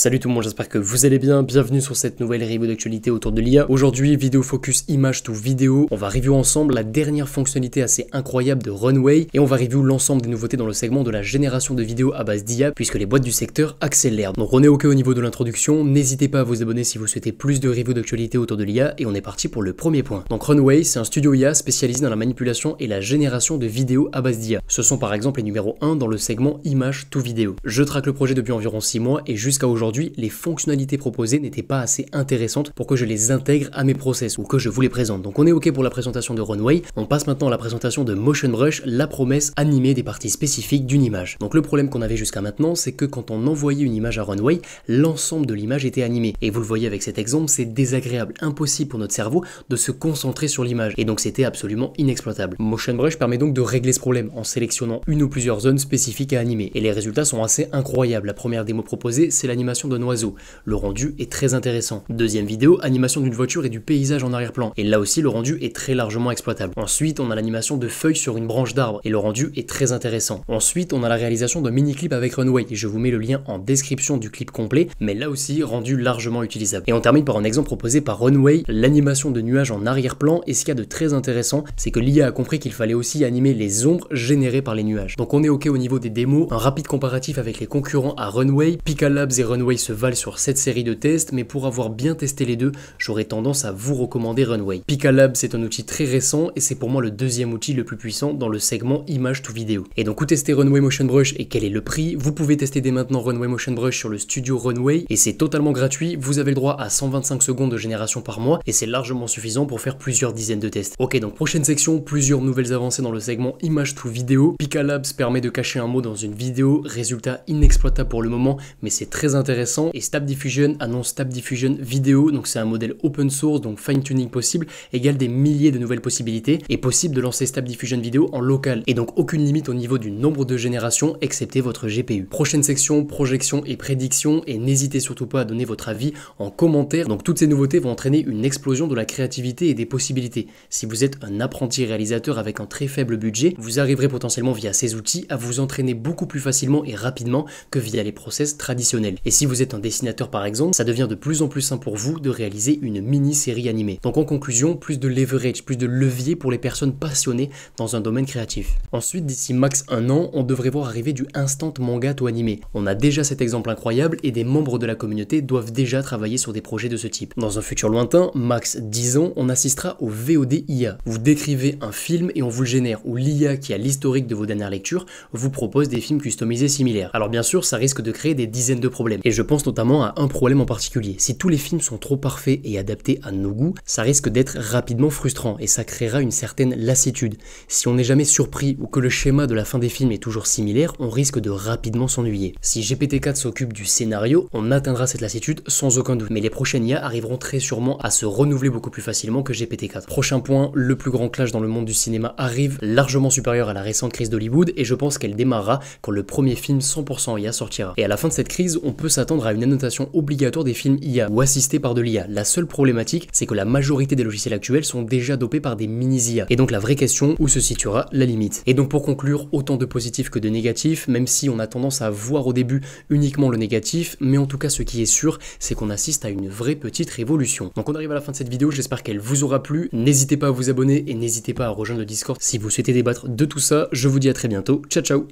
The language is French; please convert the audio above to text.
Salut tout le monde, j'espère que vous allez bien, bienvenue sur cette nouvelle review d'actualité autour de l'IA. Aujourd'hui, vidéo focus image to vidéo, on va review ensemble la dernière fonctionnalité assez incroyable de Runway et on va review l'ensemble des nouveautés dans le segment de la génération de vidéos à base d'IA puisque les boîtes du secteur accélèrent. Donc on est ok au niveau de l'introduction, n'hésitez pas à vous abonner si vous souhaitez plus de reviews d'actualité autour de l'IA et on est parti pour le premier point. Donc Runway, c'est un studio IA spécialisé dans la manipulation et la génération de vidéos à base d'IA. Ce sont par exemple les numéros 1 dans le segment image to vidéo. Je traque le projet depuis environ 6 mois et jusqu'à aujourd'hui, les fonctionnalités proposées n'étaient pas assez intéressantes pour que je les intègre à mes process ou que je vous les présente. Donc on est ok pour la présentation de Runway, on passe maintenant à la présentation de Motion Brush, la promesse animée des parties spécifiques d'une image. Donc le problème qu'on avait jusqu'à maintenant, c'est que quand on envoyait une image à Runway, l'ensemble de l'image était animé. Et vous le voyez avec cet exemple, c'est désagréable, impossible pour notre cerveau de se concentrer sur l'image. Et donc c'était absolument inexploitable. Motion Brush permet donc de régler ce problème en sélectionnant une ou plusieurs zones spécifiques à animer. Et les résultats sont assez incroyables. La première démo proposée, c'est l'animation d'un oiseau. Le rendu est très intéressant. Deuxième vidéo, animation d'une voiture et du paysage en arrière-plan. Et là aussi, le rendu est très largement exploitable. Ensuite, on a l'animation de feuilles sur une branche d'arbre. Et le rendu est très intéressant. Ensuite, on a la réalisation d'un mini-clip avec Runway. Et je vous mets le lien en description du clip complet. Mais là aussi, rendu largement utilisable. Et on termine par un exemple proposé par Runway, l'animation de nuages en arrière-plan. Et ce qu'il y a de très intéressant, c'est que l'IA a compris qu'il fallait aussi animer les ombres générées par les nuages. Donc on est ok au niveau des démos. Un rapide comparatif avec les concurrents à Runway. Pika Labs et Runway se valent sur cette série de tests, mais pour avoir bien testé les deux, j'aurais tendance à vous recommander Runway. Pika Labs, c'est un outil très récent et c'est pour moi le deuxième outil le plus puissant dans le segment image to vidéo. Et donc où tester Runway Motion Brush et quel est le prix? Vous pouvez tester dès maintenant Runway Motion Brush sur le studio Runway et c'est totalement gratuit. Vous avez le droit à 125 secondes de génération par mois et c'est largement suffisant pour faire plusieurs dizaines de tests. Ok, donc prochaine section, plusieurs nouvelles avancées dans le segment image to vidéo. Pika Labs permet de cacher un mot dans une vidéo, résultat inexploitable pour le moment, mais c'est très intéressant. Et Stable Diffusion annonce Stable Diffusion vidéo, donc c'est un modèle open source, donc fine tuning possible, égale des milliers de nouvelles possibilités, et possible de lancer Stable Diffusion vidéo en local, et donc aucune limite au niveau du nombre de générations, excepté votre GPU. Prochaine section, projection et prédiction, et n'hésitez surtout pas à donner votre avis en commentaire. Donc toutes ces nouveautés vont entraîner une explosion de la créativité et des possibilités. Si vous êtes un apprenti réalisateur avec un très faible budget, vous arriverez potentiellement via ces outils à vous entraîner beaucoup plus facilement et rapidement que via les process traditionnels. Et si vous êtes un dessinateur par exemple, ça devient de plus en plus simple pour vous de réaliser une mini-série animée. Donc en conclusion, plus de leverage, plus de levier pour les personnes passionnées dans un domaine créatif. Ensuite, d'ici max un an, on devrait voir arriver du instant manga to animé. On a déjà cet exemple incroyable et des membres de la communauté doivent déjà travailler sur des projets de ce type. Dans un futur lointain, max 10 ans, on assistera au VOD IA. Vous décrivez un film et on vous le génère, ou l'IA qui a l'historique de vos dernières lectures vous propose des films customisés similaires. Alors bien sûr, ça risque de créer des dizaines de problèmes. Et je pense notamment à un problème en particulier. Si tous les films sont trop parfaits et adaptés à nos goûts, ça risque d'être rapidement frustrant et ça créera une certaine lassitude. Si on n'est jamais surpris ou que le schéma de la fin des films est toujours similaire, on risque de rapidement s'ennuyer. Si GPT-4 s'occupe du scénario, on atteindra cette lassitude sans aucun doute. Mais les prochaines IA arriveront très sûrement à se renouveler beaucoup plus facilement que GPT-4. Prochain point, le plus grand clash dans le monde du cinéma arrive, largement supérieur à la récente crise d'Hollywood et je pense qu'elle démarrera quand le premier film 100% IA sortira. Et à la fin de cette crise, on peut s'attendre à une annotation obligatoire des films IA ou assistés par de l'IA. La seule problématique, c'est que la majorité des logiciels actuels sont déjà dopés par des mini-IA. Et donc la vraie question, où se situera la limite? Et donc pour conclure, autant de positifs que de négatifs, même si on a tendance à voir au début uniquement le négatif, mais en tout cas ce qui est sûr, c'est qu'on assiste à une vraie petite révolution. Donc on arrive à la fin de cette vidéo, j'espère qu'elle vous aura plu. N'hésitez pas à vous abonner et n'hésitez pas à rejoindre le Discord si vous souhaitez débattre de tout ça. Je vous dis à très bientôt, ciao ciao.